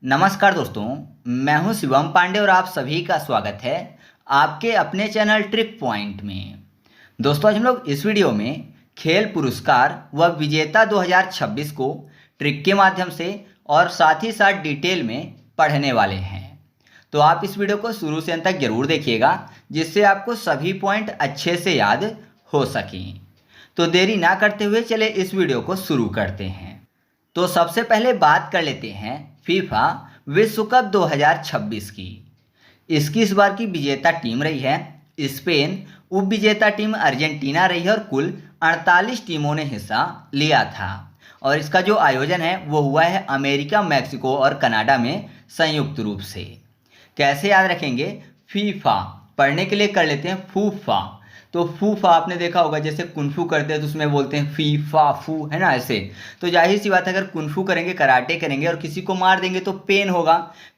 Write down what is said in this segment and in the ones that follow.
नमस्कार दोस्तों, मैं हूं शिवम पांडे और आप सभी का स्वागत है आपके अपने चैनल ट्रिक पॉइंट में। दोस्तों, आज हम लोग इस वीडियो में खेल पुरस्कार व विजेता 2026 को ट्रिक के माध्यम से और साथ ही साथ डिटेल में पढ़ने वाले हैं। तो आप इस वीडियो को शुरू से अंत तक जरूर देखिएगा, जिससे आपको सभी पॉइंट अच्छे से याद हो सकें। तो देरी ना करते हुए चले इस वीडियो को शुरू करते हैं। तो सबसे पहले बात कर लेते हैं फीफा विश्व कप 2026 की। इसकी इस बार की विजेता टीम रही है स्पेन, उप विजेता टीम अर्जेंटीना रही है और कुल 48 टीमों ने हिस्सा लिया था। और इसका जो आयोजन है वो हुआ है अमेरिका, मैक्सिको और कनाडा में संयुक्त रूप से। कैसे याद रखेंगे? फीफा पढ़ने के लिए कर लेते हैं फूफा। तो फूफा आपने देखा होगा, जैसे कुनफू करते हैं तो उसमें बोलते हैं फीफा फू, है ना, ऐसे। तो जाहिर सी बात है, अगर कुनफू करेंगे, कराटे करेंगे और किसी को मार देंगे तो पेन होगा,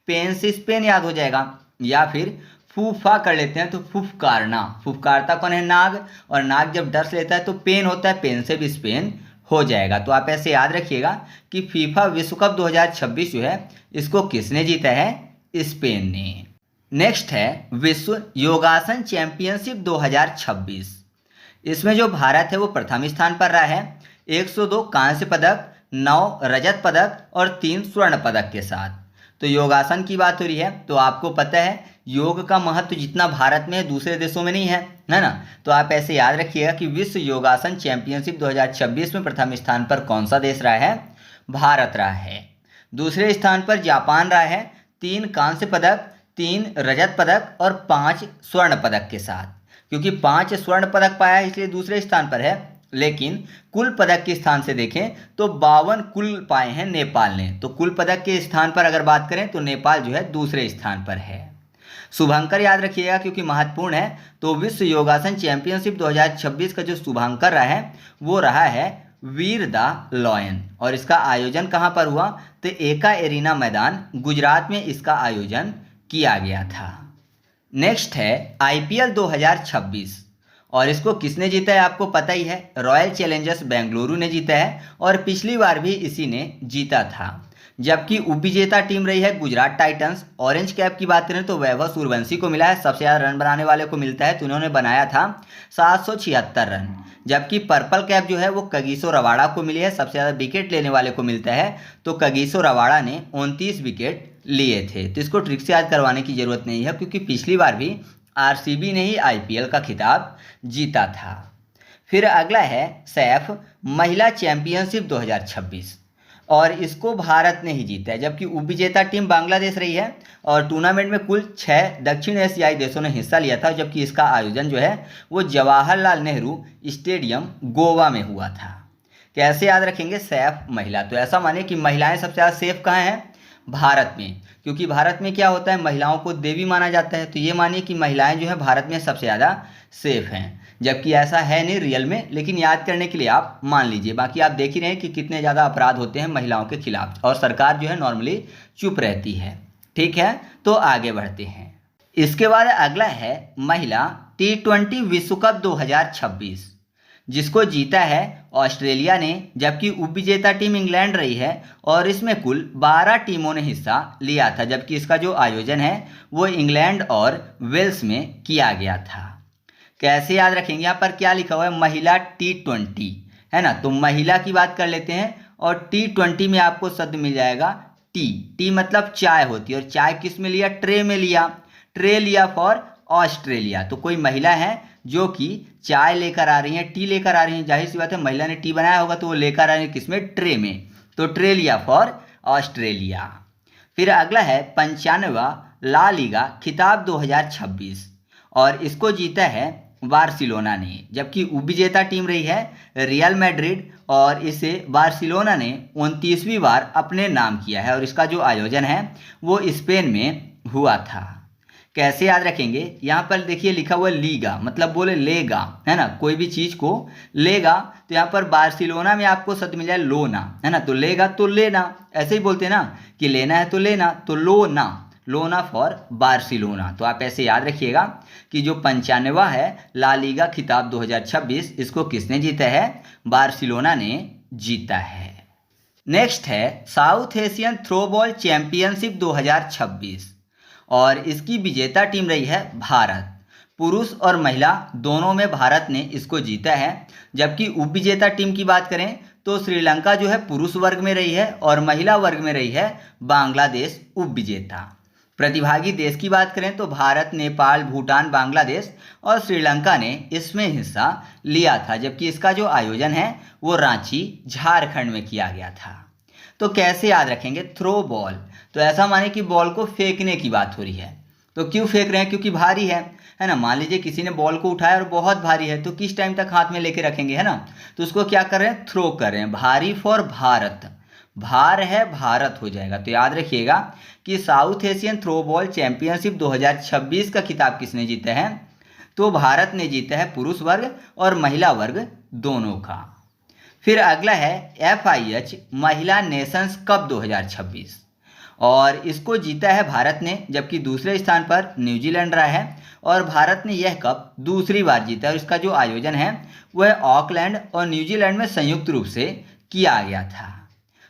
पेन से स्पेन याद हो जाएगा। या फिर फूफा कर लेते हैं तो फुफकारना, फुफकारता कौन है? नाग, और नाग जब डस लेता है तो पेन होता है, पेन से भी स्पेन हो जाएगा। तो आप ऐसे याद रखिएगा कि फीफा विश्व कप 2026 जो है इसको किसने जीता है? स्पेन ने। नेक्स्ट है विश्व योगासन चैंपियनशिप 2026। इसमें जो भारत है वो प्रथम स्थान पर रहा है 102 कांस्य पदक, 9 रजत पदक और 3 स्वर्ण पदक के साथ। तो योगासन की बात हो रही है, तो आपको पता है योग का महत्व जितना भारत में है दूसरे देशों में नहीं है ना। तो आप ऐसे याद रखिएगा कि विश्व योगासन चैंपियनशिप 2026 में प्रथम स्थान पर कौन सा देश रहा है? भारत रहा है। दूसरे स्थान पर जापान रहा है 3 कांस्य पदक, 3 रजत पदक और 5 स्वर्ण पदक के साथ। क्योंकि 5 स्वर्ण पदक पाया है इसलिए दूसरे स्थान पर है, लेकिन कुल पदक के स्थान से देखें तो 52 कुल पाए हैं नेपाल ने। तो कुल पदक के स्थान पर अगर बात करें तो नेपाल जो है दूसरे स्थान पर है। शुभांकर याद रखिएगा क्योंकि महत्वपूर्ण है। तो विश्व योगासन चैंपियनशिप 2026 का जो शुभांकर रहा है वो रहा है वीर द लॉयन। और इसका आयोजन कहाँ पर हुआ? तो एका एरिना मैदान गुजरात में इसका आयोजन किया गया था। नेक्स्ट है आईपीएल 2026 और इसको किसने जीता है? आपको पता ही है, रॉयल चैलेंजर्स बेंगलुरु ने जीता है और पिछली बार भी इसी ने जीता था। जबकि उपविजेता टीम रही है गुजरात टाइटंस। ऑरेंज कैप की बात करें तो वैभव सूर्यवंशी को मिला है, सबसे ज़्यादा रन बनाने वाले को मिलता है, तो उन्होंने बनाया था 776 रन। जबकि पर्पल कैप जो है वो कगिसो रबाड़ा को मिली है, सबसे ज़्यादा विकेट लेने वाले को मिलता है, तो कगिसो रबाड़ा ने 29 विकेट लिए थे। तो इसको ट्रिक से याद करवाने की ज़रूरत नहीं है क्योंकि पिछली बार भी आरसीबी ने ही आईपीएल का खिताब जीता था। फिर अगला है सैफ महिला चैंपियनशिप 2026 और इसको भारत ने ही जीता है। जबकि उपविजेता टीम बांग्लादेश रही है और टूर्नामेंट में कुल 6 दक्षिण एशियाई देशों ने हिस्सा लिया था। जबकि इसका आयोजन जो है वो जवाहरलाल नेहरू स्टेडियम गोवा में हुआ था। कैसे याद रखेंगे? सैफ महिला, तो ऐसा माने कि महिलाएं सबसे ज़्यादा सेफ कहाँ हैं? भारत में। क्योंकि भारत में क्या होता है, महिलाओं को देवी माना जाता है, तो ये मानिए कि महिलाएं जो है भारत में सबसे ज़्यादा सेफ हैं। जबकि ऐसा है नहीं रियल में, लेकिन याद करने के लिए आप मान लीजिए। बाकी आप देख ही रहे हैं कि कितने ज़्यादा अपराध होते हैं महिलाओं के खिलाफ और सरकार जो है नॉर्मली चुप रहती है। ठीक है, तो आगे बढ़ते हैं। इसके बाद अगला है महिला T20 विश्व कप 2026 जिसको जीता है ऑस्ट्रेलिया ने। जबकि उपविजेता टीम इंग्लैंड रही है और इसमें कुल 12 टीमों ने हिस्सा लिया था। जबकि इसका जो आयोजन है वो इंग्लैंड और वेल्स में किया गया था। कैसे याद रखेंगे? यहाँ पर क्या लिखा हुआ है? महिला T20, है ना। तो महिला की बात कर लेते हैं और T20 में आपको शब्द मिल जाएगा टी मतलब चाय होती है। और चाय किस में लिया? ट्रे में लिया, ट्रे लिया फॉर ऑस्ट्रेलिया। तो कोई महिला है जो कि चाय लेकर आ रही है, टी लेकर आ रही है। जाहिर सी बात है महिला ने टी बनाया होगा तो वो लेकर आ रही है किसमें? ट्रे में। तो ट्रे लिया फॉर ऑस्ट्रेलिया। फिर अगला है 95वां ला लीगा खिताब 2026 और इसको जीता है बार्सिलोना ने। जबकि उपविजेता टीम रही है रियल मैड्रिड और इसे बार्सिलोना ने 29वीं बार अपने नाम किया है और इसका जो आयोजन है वो स्पेन में हुआ था। कैसे याद रखेंगे? यहाँ पर देखिए लिखा हुआ लीगा, मतलब बोले लेगा, है ना, कोई भी चीज़ को लेगा। तो यहाँ पर बार्सिलोना में आपको शब्द मिल जाए लोना, है ना। तो लेगा तो लेना, ऐसे ही बोलते हैं ना कि लेना है तो लेना, तो लोना, लोना फॉर बार्सिलोना। तो आप ऐसे याद रखिएगा कि जो 95वां है ला लीगा खिताब 2026 इसको किसने जीता है? बार्सिलोना ने जीता है। नेक्स्ट है साउथ एशियन थ्रोबॉल चैंपियनशिप 2026 और इसकी विजेता टीम रही है भारत। पुरुष और महिला दोनों में भारत ने इसको जीता है। जबकि उप विजेता टीम की बात करें तो श्रीलंका जो है पुरुष वर्ग में रही है और महिला वर्ग में रही है बांग्लादेश उप विजेता। प्रतिभागी देश की बात करें तो भारत, नेपाल, भूटान, बांग्लादेश और श्रीलंका ने इसमें हिस्सा लिया था। जबकि इसका जो आयोजन है वो रांची, झारखंड में किया गया था। तो कैसे याद रखेंगे? थ्रो बॉल, तो ऐसा माने कि बॉल को फेंकने की बात हो रही है। तो क्यों फेंक रहे हैं? क्योंकि भारी है ना। मान लीजिए किसी ने बॉल को उठाया और बहुत भारी है तो किस टाइम तक हाथ में लेके रखेंगे, है ना। तो उसको क्या कर रहे हैं? थ्रो कर रहे हैं। भारी फॉर भारत, भार है भारत हो जाएगा। तो याद रखिएगा कि साउथ एशियन थ्रोबॉल चैंपियनशिप 2026 का खिताब किसने जीता है? तो भारत ने जीता है, पुरुष वर्ग और महिला वर्ग दोनों का। फिर अगला है FIH महिला नेशंस कप 2026 और इसको जीता है भारत ने। जबकि दूसरे स्थान पर न्यूजीलैंड रहा है और भारत ने यह कप दूसरी बार जीता है। और इसका जो आयोजन है वह ऑकलैंड और न्यूजीलैंड में संयुक्त रूप से किया गया था।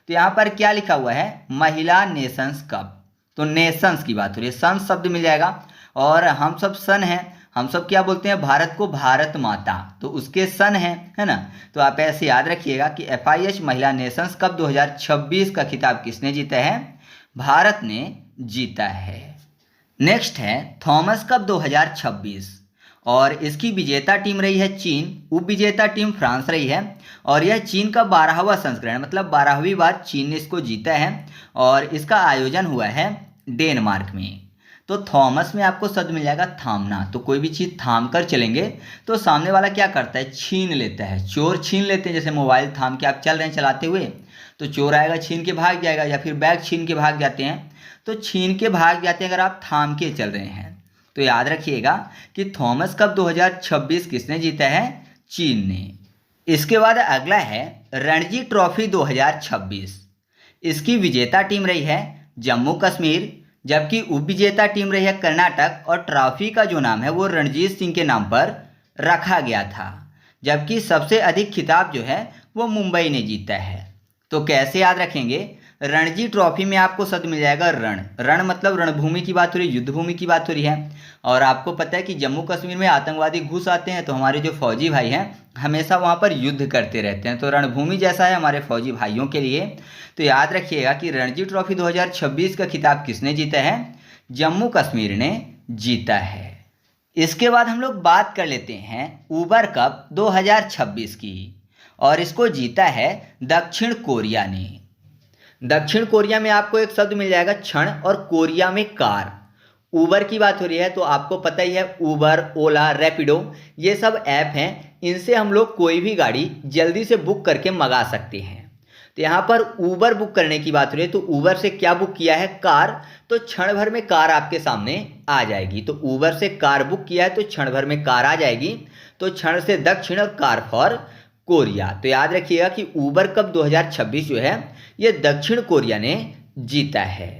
तो यहाँ पर क्या लिखा हुआ है? महिला नेशंस कप। तो नेशंस की बात हो रही है, सन शब्द मिल जाएगा और हम सब सन हैं। हम सब क्या बोलते हैं? भारत को भारत माता, तो उसके सन हैं, है ना। तो आप ऐसे याद रखिएगा कि FIH महिला नेशंस कप 2026 का खिताब किसने जीता है? भारत ने जीता है। नेक्स्ट है थॉमस कप 2026 और इसकी विजेता टीम रही है चीन, उप विजेता टीम फ्रांस रही है और यह चीन का 12वां संस्करण है, मतलब 12वीं बार चीन ने इसको जीता है और इसका आयोजन हुआ है डेनमार्क में। तो थॉमस में आपको शब्द मिल जाएगा थामना। तो कोई भी चीज़ थाम कर चलेंगे तो सामने वाला क्या करता है? छीन लेता है। चोर छीन लेते हैं, जैसे मोबाइल थाम के आप चल रहे हैं चलाते हुए तो चोर आएगा छीन के भाग जाएगा, या फिर बैग छीन के भाग जाते हैं। तो छीन के भाग जाते हैं अगर आप थाम के चल रहे हैं। तो याद रखिएगा कि थॉमस कप 2026 किसने जीता है? चीन ने। इसके बाद अगला है रणजी ट्रॉफी 2026। इसकी विजेता टीम रही है जम्मू कश्मीर, जबकि उप विजेता टीम रही है कर्नाटक और ट्रॉफी का जो नाम है वो रणजीत सिंह के नाम पर रखा गया था। जबकि सबसे अधिक खिताब जो है वो मुंबई ने जीता है। तो कैसे याद रखेंगे? रणजी ट्रॉफी में आपको शब्द मिल जाएगा रण। रण मतलब रणभूमि की बात हो रही है, युद्ध भूमि की बात हो रही है। और आपको पता है कि जम्मू कश्मीर में आतंकवादी घुस आते हैं तो हमारे जो फौजी भाई हैं हमेशा वहाँ पर युद्ध करते रहते हैं। तो रणभूमि जैसा है हमारे फौजी भाइयों के लिए। तो याद रखिएगा कि रणजी ट्रॉफी 2026 का खिताब किसने जीता है? जम्मू कश्मीर ने जीता है। इसके बाद हम लोग बात कर लेते हैं ऊबर कप 2026 की और इसको जीता है दक्षिण कोरिया ने। दक्षिण कोरिया में आपको एक शब्द मिल जाएगा क्षण और कोरिया में कार। ऊबर की बात हो रही है तो आपको पता ही है ऊबर, ओला, रैपिडो ये सब ऐप हैं। इनसे हम लोग कोई भी गाड़ी जल्दी से बुक करके मंगा सकते हैं। तो यहाँ पर ऊबर बुक करने की बात हो रही है तो ऊबर से क्या बुक किया है? कार। तो क्षण भर में कार आपके सामने आ जाएगी। तो ऊबर से कार बुक किया है तो क्षण भर में कार आ जाएगी। तो क्षण से दक्षिण और कार फॉर कोरिया। तो याद रखिएगा कि ऊबर कप 2026 जो है ये दक्षिण कोरिया ने जीता है।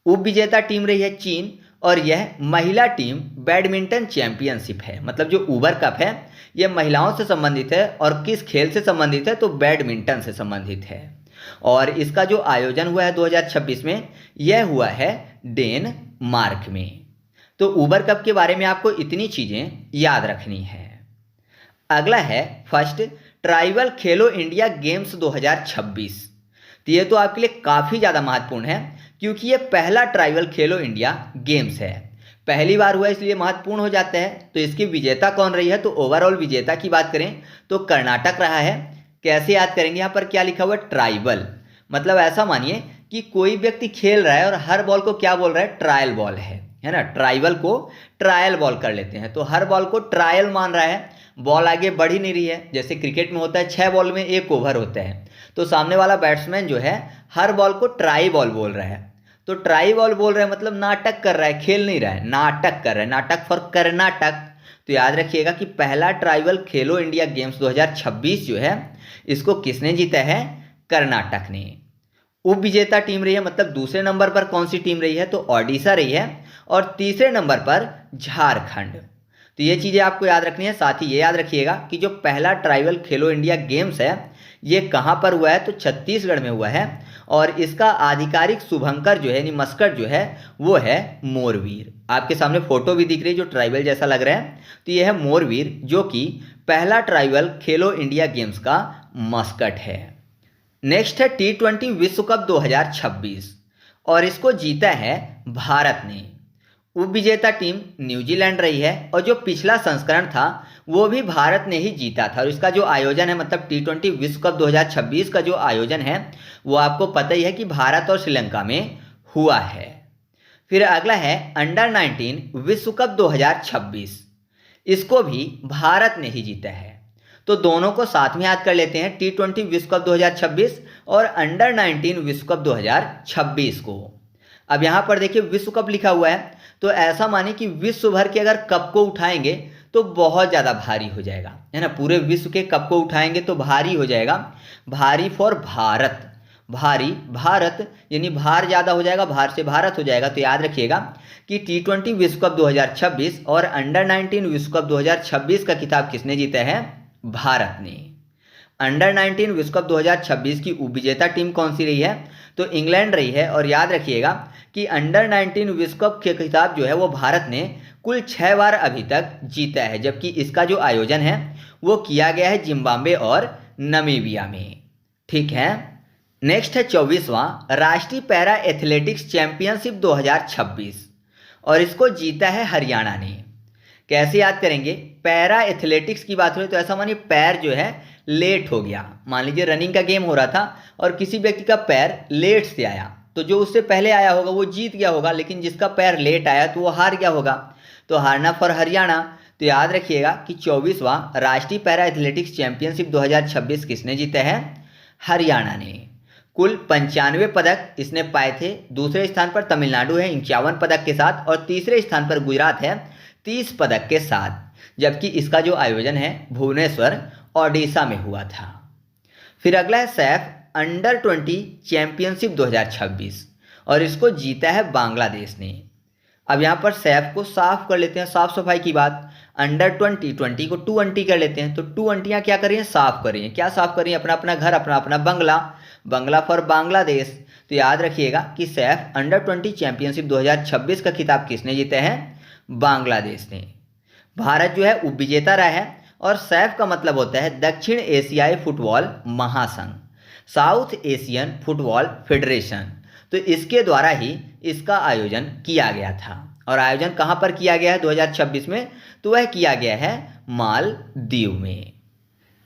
उप विजेता टीम रही है चीन और यह महिला टीम बैडमिंटन चैंपियनशिप है। मतलब जो ऊबर कप है यह महिलाओं से संबंधित है और किस खेल से संबंधित है? तो बैडमिंटन से संबंधित है। और इसका जो आयोजन हुआ है 2026 में यह हुआ है डेनमार्क में। तो ऊबर कप के बारे में आपको इतनी चीज़ें याद रखनी है। अगला है फर्स्ट ट्राइबल खेलो इंडिया गेम्स 2026। तो ये तो आपके लिए काफ़ी ज़्यादा महत्वपूर्ण है क्योंकि ये पहला ट्राइबल खेलो इंडिया गेम्स है। पहली बार हुआ इसलिए महत्वपूर्ण हो जाता है। तो इसकी विजेता कौन रही है? तो ओवरऑल विजेता की बात करें तो कर्नाटक रहा है। कैसे याद करेंगे? यहाँ पर क्या लिखा हुआ है? ट्राइबल। मतलब ऐसा मानिए कि कोई व्यक्ति खेल रहा है और हर बॉल को क्या बोल रहा है? ट्रायल बॉल है ना। ट्राइबल को ट्रायल बॉल कर लेते हैं तो हर बॉल को ट्रायल मान रहा है। बॉल आगे बढ़ ही नहीं रही है। जैसे क्रिकेट में होता है 6 बॉल में 1 ओवर होता है तो सामने वाला बैट्समैन जो है हर बॉल को ट्राई बॉल बोल रहा है। तो ट्राई बॉल बोल रहा है मतलब नाटक कर रहा है, खेल नहीं रहा है, नाटक कर रहा है। नाटक फॉर कर्नाटक। तो याद रखिएगा कि पहला ट्राइबल खेलो इंडिया गेम्स 2026 जो है इसको किसने जीता है? कर्नाटक ने। उप विजेता टीम रही है, मतलब दूसरे नंबर पर कौन सी टीम रही है? तो ओडिशा रही है और तीसरे नंबर पर झारखंड। तो ये चीज़ें आपको याद रखनी है। साथ ही ये याद रखिएगा कि जो पहला ट्राइबल खेलो इंडिया गेम्स है ये कहाँ पर हुआ है, तो छत्तीसगढ़ में हुआ है। और इसका आधिकारिक शुभंकर जो है यानी मस्कट जो है वो है मोरवीर। आपके सामने फोटो भी दिख रही है जो ट्राइबल जैसा लग रहा है, तो ये है मोरवीर जो कि पहला ट्राइबल खेलो इंडिया गेम्स का मस्कट है। नेक्स्ट है T20 विश्व कप 2026 और इसको जीता है भारत ने। उप विजेता टीम न्यूजीलैंड रही है और जो पिछला संस्करण था वो भी भारत ने ही जीता था। और इसका जो आयोजन है मतलब T20 विश्व कप 2026 का जो आयोजन है वो आपको पता ही है कि भारत और श्रीलंका में हुआ है। फिर अगला है अंडर 19 विश्व कप 2026, इसको भी भारत ने ही जीता है। तो दोनों को साथ में याद कर लेते हैं, T20 विश्व कप 2026 और अंडर 19 विश्व कप 2026 को। अब यहाँ पर देखिए विश्व कप लिखा हुआ है, तो ऐसा माने कि विश्व भर के अगर कप को उठाएंगे तो बहुत ज़्यादा भारी हो जाएगा, है ना। पूरे विश्व के कप को उठाएंगे तो भारी हो जाएगा, भारी फॉर भारत, भारी भारत यानी भार ज़्यादा हो जाएगा, भार से भारत हो जाएगा। तो याद रखिएगा कि T20 विश्व कप 2026 और अंडर 19 विश्व कप 2026 का खिताब किसने जीता है, भारत ने। अंडर 19 विश्व कप 2026 की उपविजेता टीम कौन सी रही है, तो इंग्लैंड रही है। और याद रखिएगा कि अंडर 19 विश्व कप के खिताब जो है वो भारत ने कुल 6 बार अभी तक जीता है, जबकि इसका जो आयोजन है वो किया गया है जिम्बाब्वे और नमीबिया में। ठीक है। नेक्स्ट है 24वां राष्ट्रीय पैरा एथलेटिक्स चैंपियनशिप 2026 और इसको जीता है हरियाणा ने। कैसे याद करेंगे, पैरा एथलेटिक्स की बात हो तो ऐसा मानिए पैर जो है लेट हो गया, मान लीजिए रनिंग का गेम हो रहा था और किसी व्यक्ति का पैर लेट से आया, तो जो उससे पहले आया होगा वो जीत गया होगा, लेकिन जिसका पैर लेट आया तो वो हार गया होगा, तो हारना फॉर हरियाणा। तो याद रखिएगा कि 24वां राष्ट्रीय पैरा एथलेटिक्स चैंपियनशिप 2026 किसने जीता है, हरियाणा ने। कुल 95 पदक इसने पाए थे। दूसरे स्थान पर तमिलनाडु है 51 पदक के साथ और तीसरे स्थान पर गुजरात है 30 पदक के साथ, जबकि इसका जो आयोजन है भुवनेश्वर ओडिशा में हुआ था। फिर अगला है सैफ अंडर 20 चैंपियनशिप 2026 और इसको जीता है बांग्लादेश ने। अब यहाँ पर सैफ को साफ कर लेते हैं, साफ सफाई की बात। अंडर 20 को 2 अंटी कर लेते हैं, तो 2 अंटियाँ क्या कर रही हैं, साफ कर रही हैं। क्या साफ कर रही हैं, अपना अपना घर, अपना अपना बंगला, बंगला फॉर बांग्लादेश। तो याद रखिएगा कि सैफ अंडर 20 चैंपियनशिप 2026 का खिताब किसने जीता है, बांग्लादेश ने। भारत जो है उपविजेता रहा है और सैफ का मतलब होता है दक्षिण एशियाई फुटबॉल महासंघ, साउथ एशियन फुटबॉल फेडरेशन। तो इसके द्वारा ही इसका आयोजन किया गया था। और आयोजन कहाँ पर किया गया है 2026 में, तो वह किया गया है मालदीव में।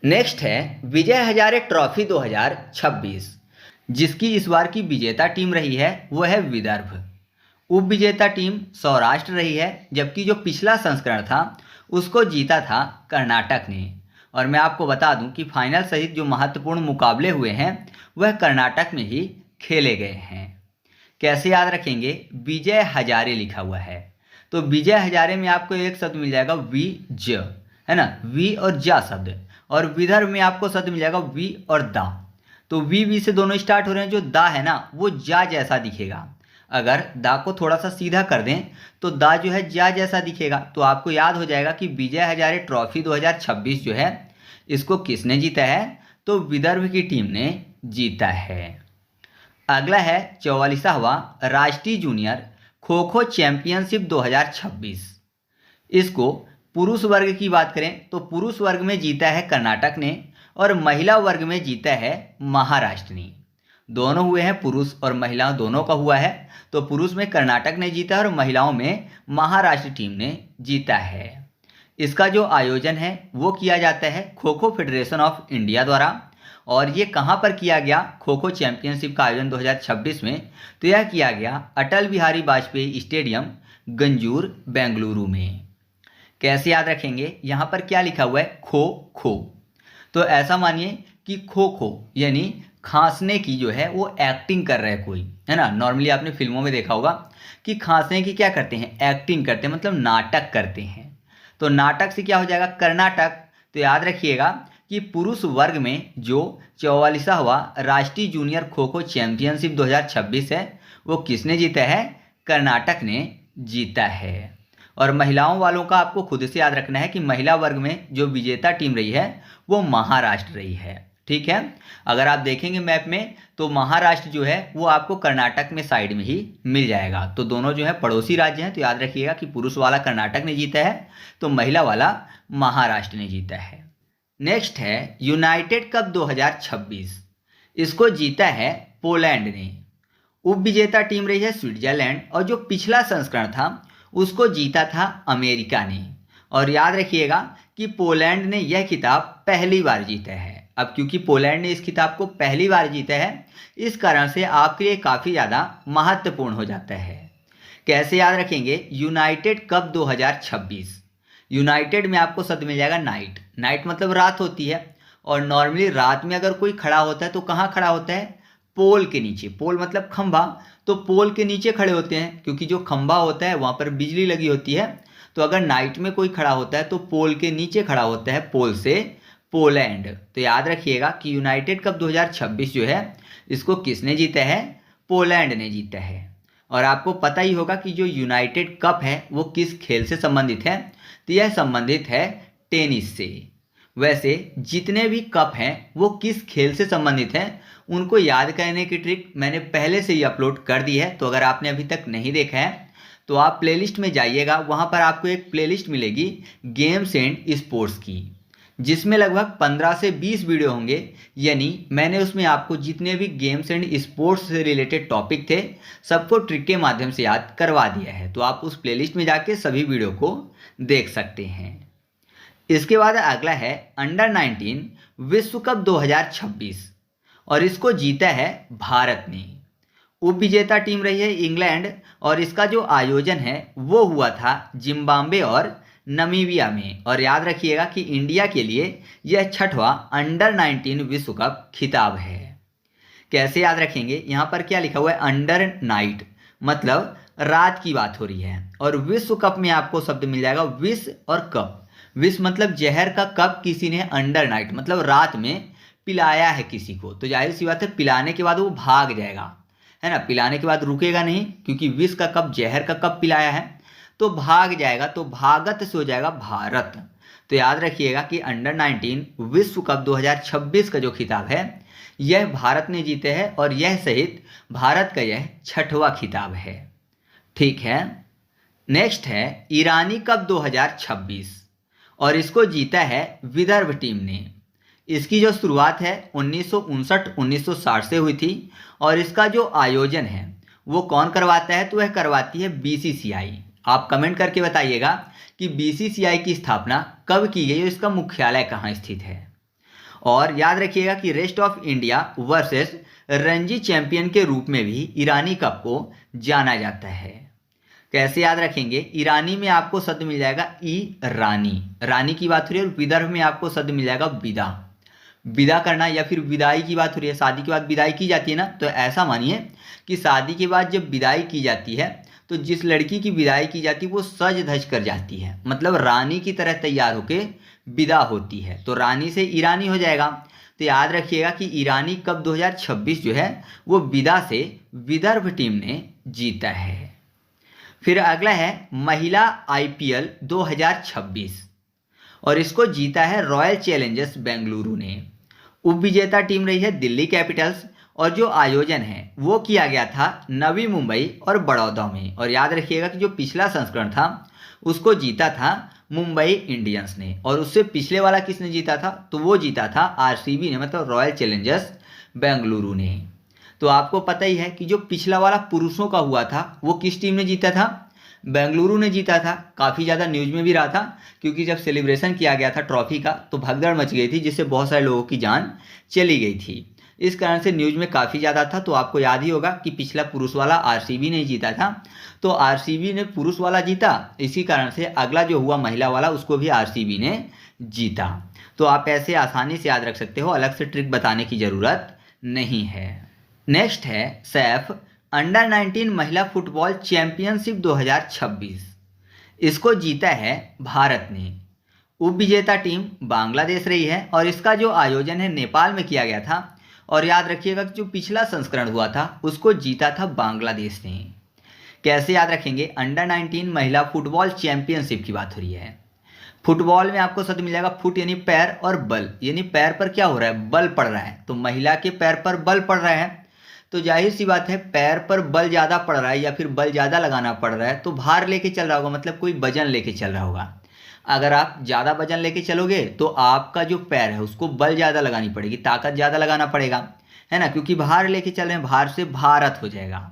नेक्स्ट है विजय हजारे ट्रॉफी 2026, जिसकी इस बार की विजेता टीम रही है वो है विदर्भ। उप विजेता टीम सौराष्ट्र रही है, जबकि जो पिछला संस्करण था उसको जीता था कर्नाटक ने। और मैं आपको बता दूं कि फाइनल सहित जो महत्वपूर्ण मुकाबले हुए हैं वह कर्नाटक में ही खेले गए हैं। कैसे याद रखेंगे, विजय हजारे लिखा हुआ है, तो विजय हजारे में आपको एक शब्द मिल जाएगा विज, है ना, वी और जा शब्द। और विदर्भ में आपको शब्द मिल जाएगा वी और दा, तो वी से दोनों स्टार्ट हो रहे हैं। जो दा है ना वो जा जैसा दिखेगा, अगर दा को थोड़ा सा सीधा कर दें तो दा जो है जा जैसा दिखेगा। तो आपको याद हो जाएगा कि विजय हजारे ट्रॉफी 2026 जो है इसको किसने जीता है, तो विदर्भ की टीम ने जीता है। अगला है 44वां राष्ट्रीय जूनियर खो खो चैंपियनशिप 2026। इसको पुरुष वर्ग की बात करें तो पुरुष वर्ग में जीता है कर्नाटक ने और महिला वर्ग में जीता है महाराष्ट्र ने। दोनों हुए हैं, पुरुष और महिलाओं दोनों का हुआ है। तो पुरुष में कर्नाटक ने जीता है और महिलाओं में महाराष्ट्र टीम ने जीता है। इसका जो आयोजन है वो किया जाता है kho kho federation of India द्वारा। और ये कहाँ पर किया गया, खो खो चैंपियनशिप का आयोजन 2026 में, तो यह किया गया अटल बिहारी वाजपेयी स्टेडियम गंजूर बेंगलुरु में। कैसे याद रखेंगे, यहाँ पर क्या लिखा हुआ है, खो खो। तो ऐसा मानिए कि खो खो यानी खांसने की जो है वो एक्टिंग कर रहा है कोई, है ना। नॉर्मली आपने फिल्मों में देखा होगा कि खांसने की क्या करते हैं, एक्टिंग करते हैं, मतलब नाटक करते हैं। तो नाटक से क्या हो जाएगा, कर्नाटक। तो याद रखिएगा कि पुरुष वर्ग में जो 44वां राष्ट्रीय जूनियर खो खो चैंपियनशिप 2026 है वो किसने जीता है, कर्नाटक ने जीता है। और महिलाओं वालों का आपको खुद से याद रखना है कि महिला वर्ग में जो विजेता टीम रही है वो महाराष्ट्र रही है। ठीक है। अगर आप देखेंगे मैप में तो महाराष्ट्र जो है वो आपको कर्नाटक में साइड में ही मिल जाएगा। तो दोनों जो है पड़ोसी राज्य हैं। तो याद रखिएगा कि पुरुष वाला कर्नाटक ने जीता है तो महिला वाला महाराष्ट्र ने जीता है। नेक्स्ट है यूनाइटेड कप 2026। इसको जीता है पोलैंड ने। उप विजेता टीम रही है स्विट्जरलैंड और जो पिछला संस्करण था उसको जीता था अमेरिका ने। और याद रखिएगा कि पोलैंड ने यह खिताब पहली बार जीता है। अब क्योंकि पोलैंड ने इस खिताब को पहली बार जीता है इस कारण से आपके लिए काफ़ी ज़्यादा महत्वपूर्ण हो जाता है। कैसे याद रखेंगे? United cup 2026। यूनाइटेड में आपको शब्द मिल जाएगा नाइट। नाइट मतलब रात होती है और नॉर्मली रात में अगर कोई खड़ा होता है तो कहाँ खड़ा होता है? पोल के नीचे। पोल मतलब खंभा, तो पोल के नीचे खड़े होते हैं क्योंकि जो खंभा होता है वहाँ पर बिजली लगी होती है। तो अगर नाइट में कोई खड़ा होता है तो पोल के नीचे खड़ा होता है, पोल से पोलैंड। तो याद रखिएगा कि यूनाइटेड कप 2026 जो है इसको किसने जीता है? पोलैंड ने जीता है। और आपको पता ही होगा कि जो यूनाइटेड कप है वो किस खेल से संबंधित है? तो यह संबंधित है टेनिस से। वैसे जितने भी कप हैं वो किस खेल से संबंधित हैं उनको याद करने की ट्रिक मैंने पहले से ही अपलोड कर दी है। तो अगर आपने अभी तक नहीं देखा है तो आप प्लेलिस्ट में जाइएगा, वहाँ पर आपको एक प्लेलिस्ट मिलेगी गेम्स एंड स्पोर्ट्स की, जिसमें लगभग 15 से 20 वीडियो होंगे। यानी मैंने उसमें आपको जितने भी गेम्स एंड स्पोर्ट्स से रिलेटेड टॉपिक थे सबको ट्रिक के माध्यम से याद करवा दिया है। तो आप उस प्लेलिस्ट में जाके सभी वीडियो को देख सकते हैं। इसके बाद अगला है अंडर 19 विश्व कप 2026 और इसको जीता है भारत ने। उप विजेता टीम रही है इंग्लैंड और इसका जो आयोजन है वो हुआ था जिम्बाब्वे और नमीबिया में। और याद रखिएगा कि इंडिया के लिए यह 6वां अंडर 19 विश्व कप खिताब है। कैसे याद रखेंगे? यहाँ पर क्या लिखा हुआ है? अंडर नाइट मतलब रात की बात हो रही है और विश्व कप में आपको शब्द मिल जाएगा विश्व और कप। विश्व मतलब जहर का कप किसी ने अंडर नाइट मतलब रात में पिलाया है किसी को, तो जाहिर सी बात है पिलाने के बाद वो भाग जाएगा, है ना। पिलाने के बाद रुकेगा नहीं क्योंकि विष का कप जहर का कप पिलाया है तो भाग जाएगा, तो भागत से हो जाएगा भारत। तो याद रखिएगा कि अंडर 19 विश्व कप 2026 का जो खिताब है यह भारत ने जीते हैं और यह सहित भारत का यह 6वां खिताब है। ठीक है। नेक्स्ट है ईरानी कप 2026 और इसको जीता है विदर्भ टीम ने। इसकी जो शुरुआत है 1959-1960 से हुई थी और इसका जो आयोजन है वो कौन करवाता है? तो वह करवाती है बीसीसीआई। आप कमेंट करके बताइएगा कि बीसीसीआई की स्थापना कब की गई और इसका मुख्यालय कहाँ स्थित है। और याद रखिएगा कि rest of India versus Ranji champion के रूप में भी ईरानी कप को जाना जाता है। कैसे याद रखेंगे? ईरानी में आपको शब्द मिल जाएगा ईरानी, रानी की बात हो रही है। और विदर्भ में आपको शब्द मिल जाएगा विदा, विदा करना या फिर विदाई की बात हो रही है। शादी के बाद विदाई की जाती है ना, तो ऐसा मानिए कि शादी के बाद जब विदाई की जाती है तो जिस लड़की की विदाई की जाती है वो सज धज कर जाती है, मतलब रानी की तरह तैयार होके विदा होती है। तो रानी से ईरानी हो जाएगा। तो याद रखिएगा कि ईरानी कप 2026 जो है वो विदा से विदर्भ टीम ने जीता है। फिर अगला है महिला आईपीएल 2026 और इसको जीता है रॉयल चैलेंजर्स बेंगलुरु ने। उप विजेता टीम रही है दिल्ली कैपिटल्स और जो आयोजन है वो किया गया था नवी मुंबई और बड़ौदा में। और याद रखिएगा कि जो पिछला संस्करण था उसको जीता था मुंबई इंडियंस ने और उससे पिछले वाला किसने जीता था? तो वो जीता था आरसीबी ने, मतलब रॉयल चैलेंजर्स बेंगलुरु ने। तो आपको पता ही है कि जो पिछला वाला पुरुषों का हुआ था वो किस टीम ने जीता था? बेंगलुरु ने जीता था। काफ़ी ज़्यादा न्यूज़ में भी रहा था क्योंकि जब सेलिब्रेशन किया गया था ट्रॉफी का तो भगदड़ मच गई थी जिससे बहुत सारे लोगों की जान चली गई थी। इस कारण से न्यूज़ में काफ़ी ज़्यादा था। तो आपको याद ही होगा कि पिछला पुरुष वाला आरसीबी ने जीता था, तो आरसीबी ने पुरुष वाला जीता, इसी कारण से अगला जो हुआ महिला वाला उसको भी आरसीबी ने जीता। तो आप ऐसे आसानी से याद रख सकते हो, अलग से ट्रिक बताने की ज़रूरत नहीं है। नेक्स्ट है सैफ अंडर 19 महिला फुटबॉल चैंपियनशिप 2026। इसको जीता है भारत ने। उप विजेता टीम बांग्लादेश रही है और इसका जो आयोजन है नेपाल में किया गया था। और याद रखिएगा कि जो पिछला संस्करण हुआ था उसको जीता था बांग्लादेश ने। कैसे याद रखेंगे? अंडर 19 महिला फुटबॉल चैंपियनशिप की बात हो रही है। फुटबॉल में आपको शब्द मिल जाएगा फुट यानी पैर और बल यानी पैर पर क्या हो रहा है, बल पड़ रहा है। तो महिला के पैर पर बल पड़ रहा है, तो जाहिर सी बात है पैर पर बल ज़्यादा पड़ रहा है या फिर बल ज़्यादा लगाना पड़ रहा है तो भार लेके चल रहा होगा, मतलब कोई वजन लेके चल रहा होगा। अगर आप ज़्यादा वजन लेके चलोगे तो आपका जो पैर है उसको बल ज़्यादा लगानी पड़ेगी, ताकत ज़्यादा लगाना पड़ेगा, है ना, क्योंकि भार लेके चल रहे हैं, भार से भारत हो जाएगा।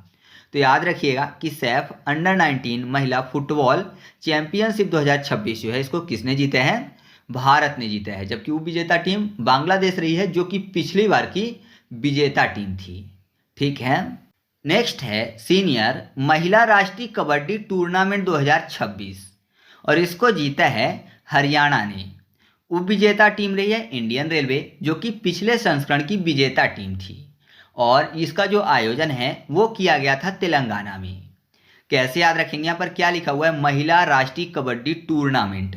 तो याद रखिएगा कि सैफ अंडर 19 महिला फुटबॉल चैंपियनशिप 2026 जो है इसको किसने जीता है, भारत ने जीता है। जबकि उप विजेता टीम बांग्लादेश रही है जो कि पिछली बार की विजेता टीम थी। ठीक है, नेक्स्ट है सीनियर महिला राष्ट्रीय कबड्डी टूर्नामेंट 2026 और इसको जीता है हरियाणा ने। उप विजेता टीम रही है इंडियन रेलवे जो कि पिछले संस्करण की विजेता टीम थी और इसका जो आयोजन है वो किया गया था तेलंगाना में। कैसे याद रखेंगे, यहाँ पर क्या लिखा हुआ है, महिला राष्ट्रीय कबड्डी टूर्नामेंट।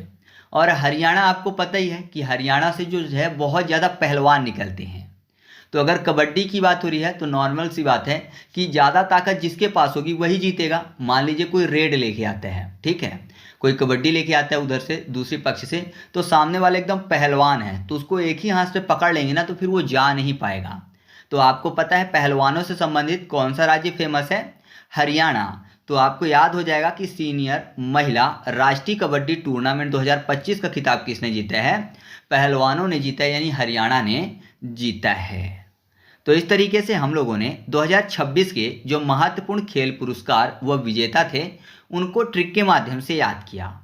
और हरियाणा आपको पता ही है कि हरियाणा से जो है बहुत ज़्यादा पहलवान निकलते हैं। तो अगर कबड्डी की बात हो रही है तो नॉर्मल सी बात है कि ज़्यादा ताकत जिसके पास होगी वही जीतेगा। मान लीजिए कोई रेड लेके आता है, ठीक है, कोई कबड्डी लेके आता है उधर से दूसरे पक्ष से, तो सामने वाले एकदम पहलवान है तो उसको एक ही हाथ से पकड़ लेंगे ना तो फिर वो जा नहीं पाएगा। तो आपको पता है पहलवानों से संबंधित कौन सा राज्य फेमस है, हरियाणा। तो आपको याद हो जाएगा कि सीनियर महिला राष्ट्रीय कबड्डी टूर्नामेंट 2025 का खिताब किसने जीता है, पहलवानों ने जीता है, यानी हरियाणा ने जीता है। तो इस तरीके से हम लोगों ने 2026 के जो महत्वपूर्ण खेल पुरस्कार व विजेता थे उनको ट्रिक के माध्यम से याद किया।